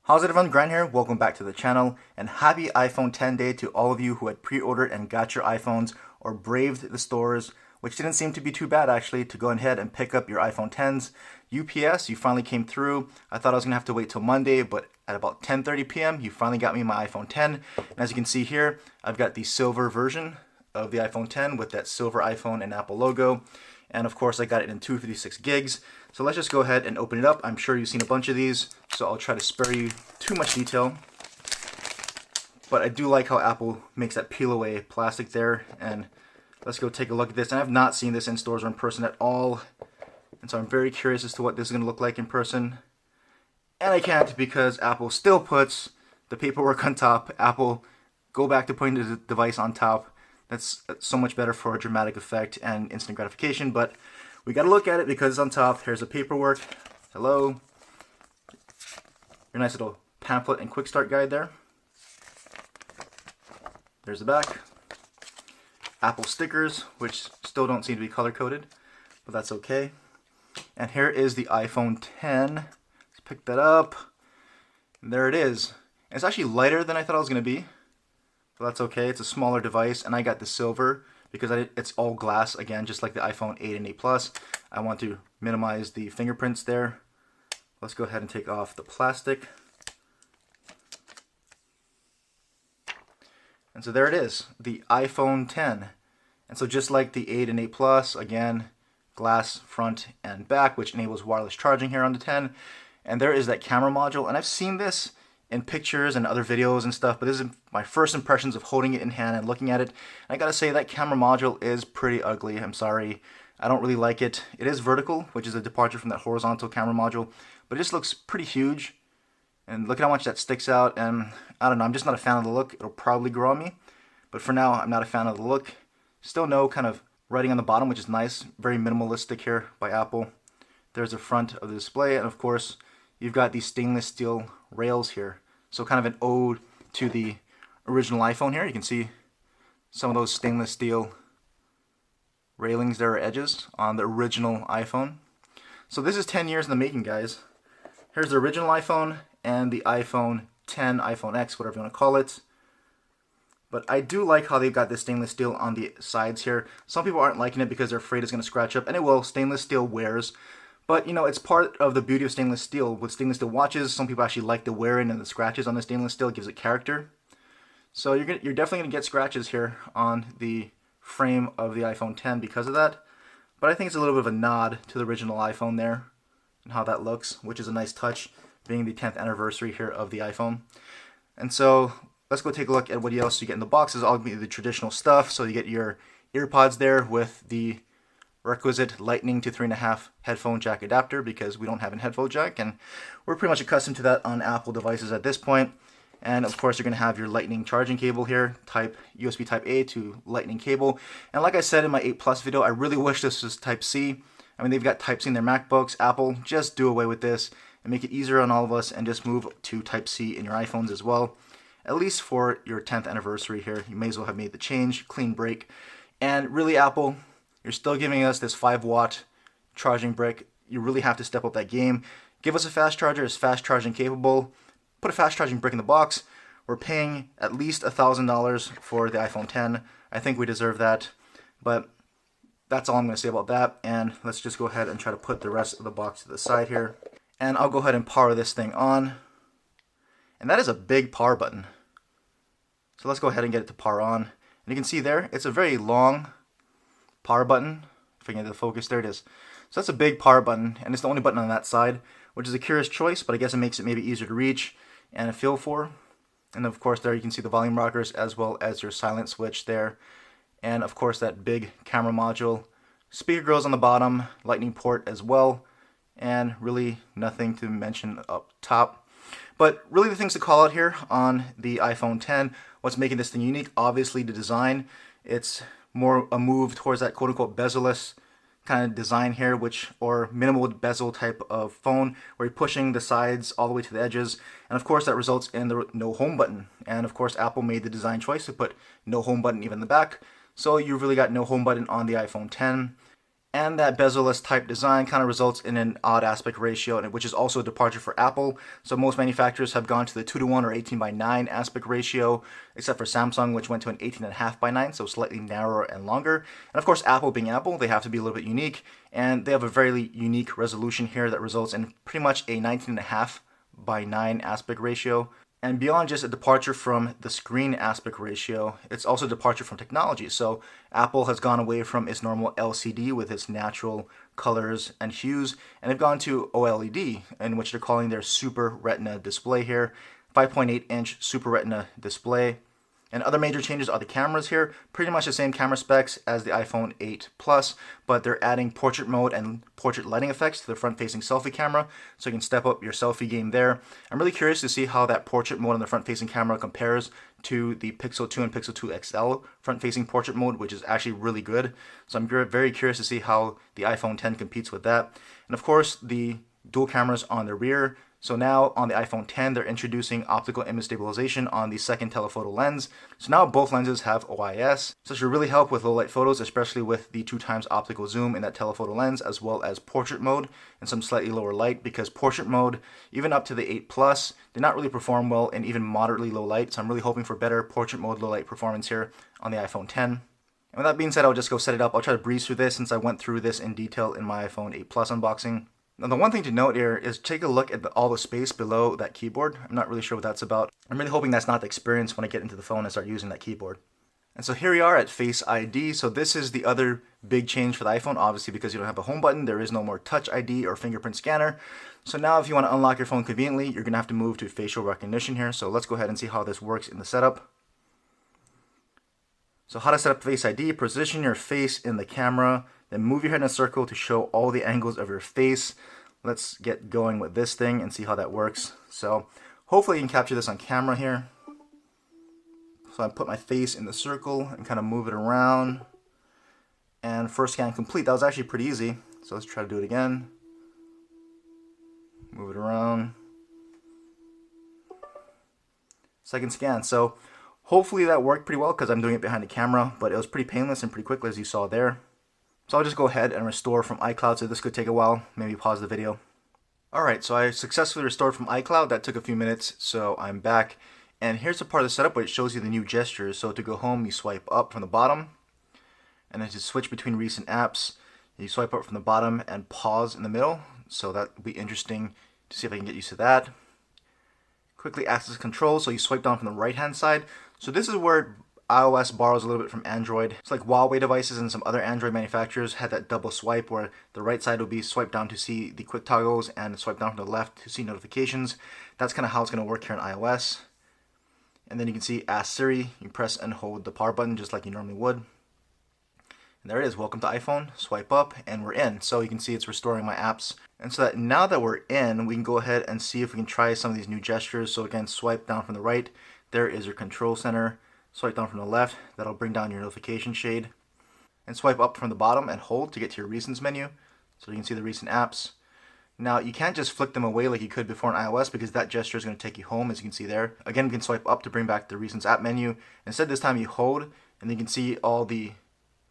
How's it everyone, Grant here, welcome back to the channel, and happy iPhone 10 day to all of you who had pre-ordered and got your iPhones or braved the stores, which didn't seem to be too bad actually, to go ahead and pick up your iPhone 10s. UPS, you finally came through. I thought I was going to have to wait till Monday, but at about 10:30 p.m. you finally got me my iPhone 10. And as you can see here, I've got the silver version of the iPhone 10 with that silver iPhone and Apple logo. And of course I got it in 256 gigs. So let's just go ahead and open it up. I'm sure you've seen a bunch of these, so I'll try to spare you too much detail. But I do like how Apple makes that peel away plastic there. And let's go take a look at this. And I've not seen this in stores or in person at all. And so I'm very curious as to what this is going to look like in person. And I can't because Apple still puts the paperwork on top. Apple, go back to putting the device on top. That's so much better for a dramatic effect and instant gratification, but we got to look at it because it's on top. Here's the paperwork. Hello. Your nice little pamphlet and quick start guide there. There's the back. Apple stickers, which still don't seem to be color coded, but that's okay. And here is the iPhone 10. Let's pick that up. And there it is. And it's actually lighter than I thought it was going to be. But that's okay, it's a smaller device, and I got the silver because it's all glass, again, just like the iPhone 8 and 8 Plus. I want to minimize the fingerprints there. Let's go ahead and take off the plastic. And so there it is, the iPhone 10. And so just like the 8 and 8 Plus, again, glass front and back, which enables wireless charging here on the 10. And there is that camera module, and I've seen this in pictures and other videos and stuff, but this is my first impressions of holding it in hand and looking at it. And I gotta say that camera module is pretty ugly. I'm sorry, I don't really like it. It is vertical, which is a departure from that horizontal camera module, but it just looks pretty huge. And look at how much that sticks out, and I don't know, I'm just not a fan of the look. It'll probably grow on me, but for now I'm not a fan of the look. Still no kind of writing on the bottom, which is nice. Very minimalistic here by Apple. There's the front of the display, and of course you've got these stainless steel rails here. So kind of an ode to the original iPhone here. You can see some of those stainless steel railings there, or edges, on the original iPhone. So this is 10 years in the making, guys. Here's the original iPhone and the iPhone 10, iPhone X, whatever you want to call it. But I do like how they've got this stainless steel on the sides here. Some people aren't liking it because they're afraid it's going to scratch up, and it will. Stainless steel wears. But, you know, it's part of the beauty of stainless steel. With stainless steel watches, some people actually like the wearing and the scratches on the stainless steel. It gives it character. So you're definitely going to get scratches here on the frame of the iPhone 10 because of that. But I think it's a little bit of a nod to the original iPhone there and how that looks, which is a nice touch, being the 10th anniversary here of the iPhone. And so let's go take a look at what else you get in the box. This is all going to be the traditional stuff. So you get your earpods there with the requisite Lightning to 3.5 headphone jack adapter, because we don't have a headphone jack, and we're pretty much accustomed to that on Apple devices at this point. And of course you're going to have your Lightning charging cable here, USB Type A to Lightning cable. And like I said in my 8 Plus video, I really wish this was Type C. I mean, they've got Type C in their MacBooks. Apple, just do away with this and make it easier on all of us and just move to Type C in your iPhones as well. At least for your 10th anniversary here, you may as well have made the change, clean break. And really, Apple, you're still giving us this 5-watt charging brick. You really have to step up that game. Give us a fast charger, it's fast charging capable. Put a fast charging brick in the box. We're paying at least $1,000 for the iPhone 10. I think we deserve that. But that's all I'm going to say about that. And let's just go ahead and try to put the rest of the box to the side here. And I'll go ahead and power this thing on. And that is a big power button. So let's go ahead and get it to power on. And you can see there, it's a very long power button. If I can get the focus, there it is. So that's a big power button, and it's the only button on that side, which is a curious choice, but I guess it makes it maybe easier to reach and feel for. And of course there you can see the volume rockers as well as your silent switch there. And of course that big camera module. Speaker grills on the bottom, Lightning port as well, and really nothing to mention up top. But really the things to call out here on the iPhone 10, what's making this thing unique, obviously the design. It's more a move towards that quote-unquote bezel-less kind of design here, or minimal bezel type of phone, where you're pushing the sides all the way to the edges, and of course that results in the no home button. And of course Apple made the design choice to put no home button even in the back, so you've really got no home button on the iPhone 10. And that bezel-less type design kind of results in an odd aspect ratio, which is also a departure for Apple. So most manufacturers have gone to the 2:1 or 18:9 aspect ratio, except for Samsung, which went to an 18.5:9, so slightly narrower and longer. And of course, Apple being Apple, they have to be a little bit unique, and they have a very unique resolution here that results in pretty much a 19.5:9 aspect ratio. And beyond just a departure from the screen aspect ratio, it's also a departure from technology. So Apple has gone away from its normal LCD with its natural colors and hues, and they've gone to OLED, in which they're calling their Super Retina display here, 5.8-inch Super Retina display. And other major changes are the cameras here, pretty much the same camera specs as the iPhone 8 Plus, but they're adding portrait mode and portrait lighting effects to the front-facing selfie camera, so you can step up your selfie game there. I'm really curious to see how that portrait mode on the front-facing camera compares to the Pixel 2 and Pixel 2 XL front-facing portrait mode, which is actually really good. So I'm very curious to see how the iPhone 10 competes with that. And of course, the dual cameras on the rear. So now on the iPhone 10, they're introducing optical image stabilization on the second telephoto lens. So now both lenses have OIS. So this should really help with low light photos, especially with the 2x optical zoom in that telephoto lens, as well as portrait mode and some slightly lower light, because portrait mode, even up to the 8 Plus, did not really perform well in even moderately low light. So I'm really hoping for better portrait mode low light performance here on the iPhone 10. And with that being said, I'll just go set it up. I'll try to breeze through this since I went through this in detail in my iPhone 8 Plus unboxing. Now the one thing to note here is take a look at all the space below that keyboard. I'm not really sure what that's about. I'm really hoping that's not the experience when I get into the phone and start using that keyboard. And so here we are at Face ID. So this is the other big change for the iPhone, obviously because you don't have a home button, there is no more Touch ID or fingerprint scanner. So now if you want to unlock your phone conveniently, you're going to have to move to facial recognition here. So let's go ahead and see how this works in the setup. So how to set up Face ID: position your face in the camera, then move your head in a circle to show all the angles of your face. Let's get going with this thing and see how that works. So hopefully you can capture this on camera here. So I put my face in the circle and kind of move it around. And first scan complete. That was actually pretty easy. So let's try to do it again. Move it around. Second scan. So hopefully that worked pretty well because I'm doing it behind the camera, but it was pretty painless and pretty quick as you saw there. So I'll just go ahead and restore from iCloud, so this could take a while. Maybe pause the video. Alright, so I successfully restored from iCloud. That took a few minutes, so I'm back. And here's the part of the setup where it shows you the new gestures. So to go home, you swipe up from the bottom. And then to switch between recent apps, you swipe up from the bottom and pause in the middle. So that will be interesting to see if I can get used to that. Quickly access control, so you swipe down from the right-hand side. So this is where iOS borrows a little bit from Android. It's like Huawei devices and some other Android manufacturers had that double swipe where the right side will be swipe down to see the quick toggles and swipe down from the left to see notifications. That's kind of how it's going to work here in iOS. And then you can see Ask Siri. You press and hold the power button just like you normally would. And there it is. Welcome to iPhone. Swipe up and we're in. So you can see it's restoring my apps. And so that now that we're in, we can go ahead and see if we can try some of these new gestures. So again, swipe down from the right. There is your control center. Swipe down from the left, that'll bring down your notification shade. And swipe up from the bottom and hold to get to your recents menu. So you can see the recent apps. Now you can't just flick them away like you could before in iOS because that gesture is going to take you home, as you can see there. Again, you can swipe up to bring back the recents app menu. Instead this time you hold, and then you can see all the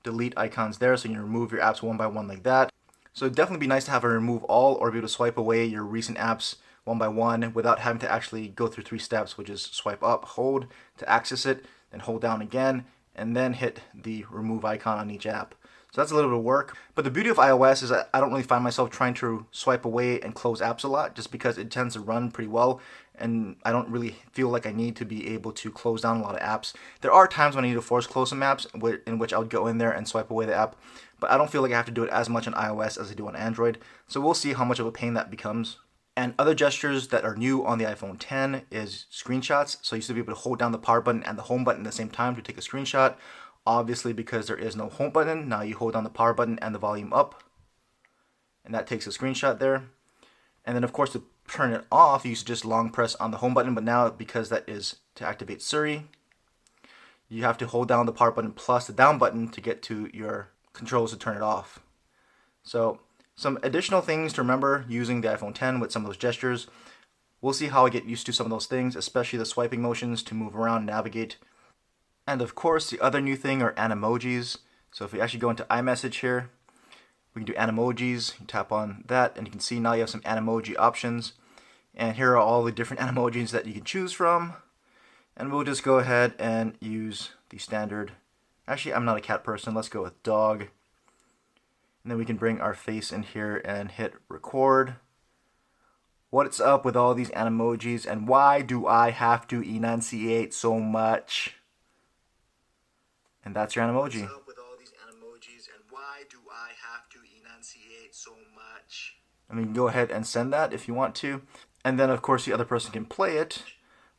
delete icons there, so you can remove your apps one by one like that. So it'd definitely be nice to have a remove all or be able to swipe away your recent apps one by one without having to actually go through 3 steps, which is swipe up, hold to access it, then hold down again, and then hit the remove icon on each app. So that's a little bit of work. But the beauty of iOS is that I don't really find myself trying to swipe away and close apps a lot, just because it tends to run pretty well, and I don't really feel like I need to be able to close down a lot of apps. There are times when I need to force close some apps, in which I would go in there and swipe away the app, but I don't feel like I have to do it as much on iOS as I do on Android. So we'll see how much of a pain that becomes. And other gestures that are new on the iPhone 10 is screenshots. So you used to be able to hold down the power button and the home button at the same time to take a screenshot. Obviously, because there is no home button, now you hold down the power button and the volume up, and that takes a screenshot there. And then of course to turn it off, you used to just long press on the home button, but now because that is to activate Siri, you have to hold down the power button plus the down button to get to your controls to turn it off. So some additional things to remember using the iPhone 10 with some of those gestures. We'll see how I get used to some of those things, especially the swiping motions to move around and navigate. And of course, the other new thing are animojis. So if we actually go into iMessage here, We can do animojis. You tap on that and you can see now you have some animoji options. And here are all the different animojis that you can choose from. And we'll just go ahead and use the standard. Actually, I'm not a cat person. Let's go with dog. And then we can bring our face in here and hit record. What's up with all these animojis and why do I have to enunciate so much? And that's your animoji. What's up with all these animojis and why do I have to enunciate so much? I mean, go ahead and send that if you want to. And then, of course, the other person can play it.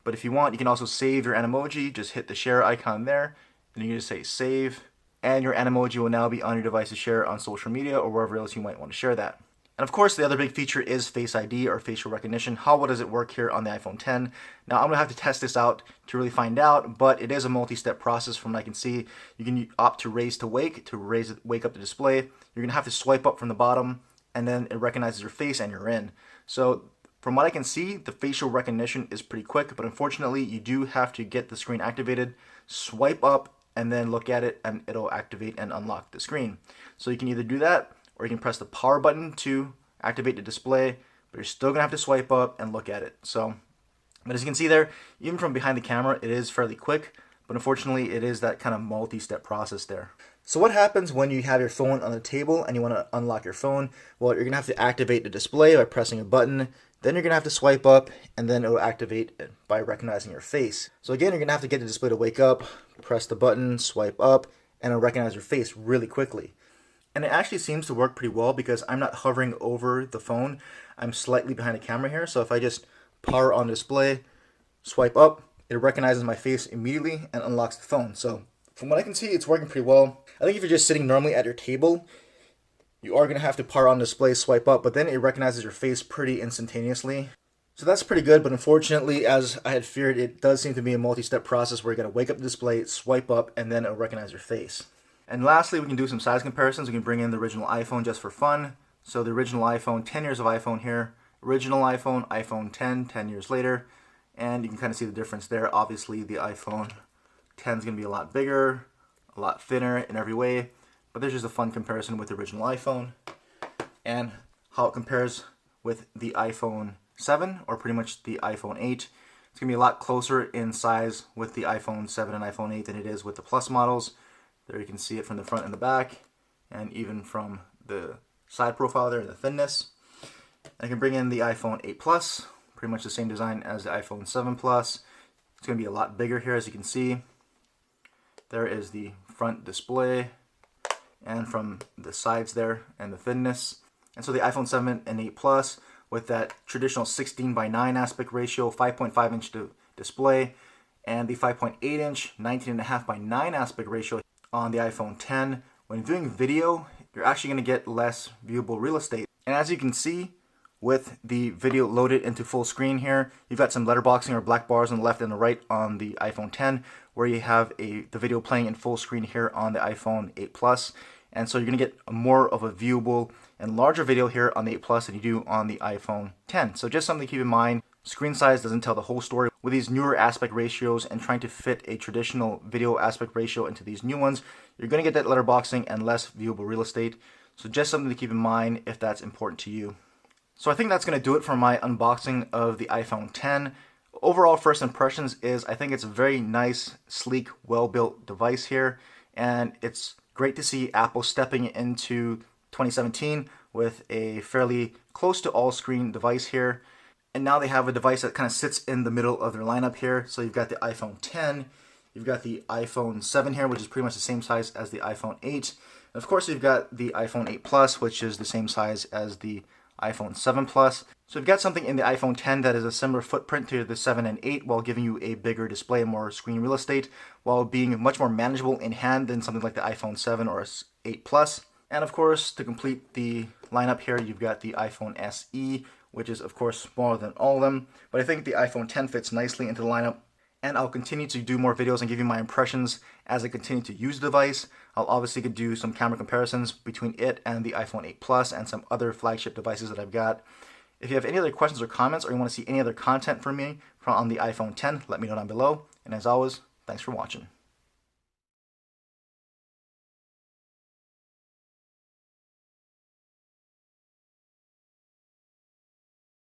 But if you want, you can also save your animoji. Just hit the share icon there. And you can just say save. And your animoji will now be on your device to share on social media or wherever else you might want to share that. And of course, the other big feature is Face ID or facial recognition. How well does it work here on the iPhone 10? Now, I'm going to have to test this out to really find out, but it is a multi-step process from what I can see. You can opt to raise to wake up the display. You're going to have to swipe up from the bottom, and then it recognizes your face and you're in. So from what I can see, the facial recognition is pretty quick, but unfortunately, you do have to get the screen activated, swipe up, and then look at it, and it'll activate and unlock the screen. So you can either do that, or you can press the power button to activate the display, but you're still gonna have to swipe up and look at it. So, but as you can see there, even from behind the camera, it is fairly quick, but unfortunately it is that kind of multi-step process there. So what happens when you have your phone on the table and you wanna unlock your phone? Well, you're gonna have to activate the display by pressing a button, then you're gonna have to swipe up, and then it'll activate it by recognizing your face. So again, you're gonna have to get the display to wake up, press the button, swipe up, and it'll recognize your face really quickly. And it actually seems to work pretty well because I'm not hovering over the phone. I'm slightly behind the camera here. So if I just power on display, swipe up, it recognizes my face immediately and unlocks the phone. So from what I can see, it's working pretty well. I think if you're just sitting normally at your table, you are going to have to power on display, swipe up, but then it recognizes your face pretty instantaneously. So that's pretty good, but unfortunately, as I had feared, it does seem to be a multi-step process where you got to wake up the display, swipe up, and then it'll recognize your face. And lastly, we can do some size comparisons. We can bring in the original iPhone just for fun. So the original iPhone, 10 years of iPhone here. Original iPhone, iPhone 10, 10 years later. And you can kind of see the difference there. Obviously, the iPhone 10 is going to be a lot bigger, a lot thinner in every way. But there's just a fun comparison with the original iPhone. And how it compares with the iPhone 7, or pretty much the iPhone 8. It's going to be a lot closer in size with the iPhone 7 and iPhone 8 than it is with the Plus models. There you can see it from the front and the back, and even from the side profile there, the thinness. I can bring in the iPhone 8 Plus, pretty much the same design as the iPhone 7 Plus. It's going to be a lot bigger here, as you can see. There is the front display, and from the sides there, and the thinness. And so the iPhone 7 and 8 Plus, with that traditional 16:9 aspect ratio, 5.5 inch display, and the 5.8 inch, 19.5:9 aspect ratio on the iPhone 10. When viewing video, you're actually going to get less viewable real estate. And as you can see, with the video loaded into full screen here, you've got some letterboxing or black bars on the left and the right on the iPhone 10, where you have the video playing in full screen here on the iPhone 8 Plus. And so you're going to get more of a viewable and larger video here on the 8 Plus than you do on the iPhone 10. So just something to keep in mind. Screen size doesn't tell the whole story. With these newer aspect ratios and trying to fit a traditional video aspect ratio into these new ones, you're going to get that letterboxing and less viewable real estate. So just something to keep in mind if that's important to you. So I think that's going to do it for my unboxing of the iPhone 10. Overall first impressions is I think it's a very nice, sleek, well-built device here. And it's great to see Apple stepping into 2017 with a fairly close to all-screen device here. And now they have a device that kind of sits in the middle of their lineup here. So you've got the iPhone 10, you've got the iPhone 7 here, which is pretty much the same size as the iPhone 8. And of course, you've got the iPhone 8 Plus, which is the same size as the iPhone 7 Plus. So you've got something in the iPhone 10 that is a similar footprint to the 7 and 8 while giving you a bigger display and more screen real estate, while being much more manageable in hand than something like the iPhone 7 or 8 Plus. And of course, to complete the lineup here, you've got the iPhone SE, which is of course smaller than all of them, but I think the iPhone 10 fits nicely into the lineup. And I'll continue to do more videos and give you my impressions as I continue to use the device. I'll obviously do some camera comparisons between it and the iPhone 8 Plus and some other flagship devices that I've got. If you have any other questions or comments, or you want to see any other content from me on the iPhone 10, let me know down below. And as always, thanks for watching.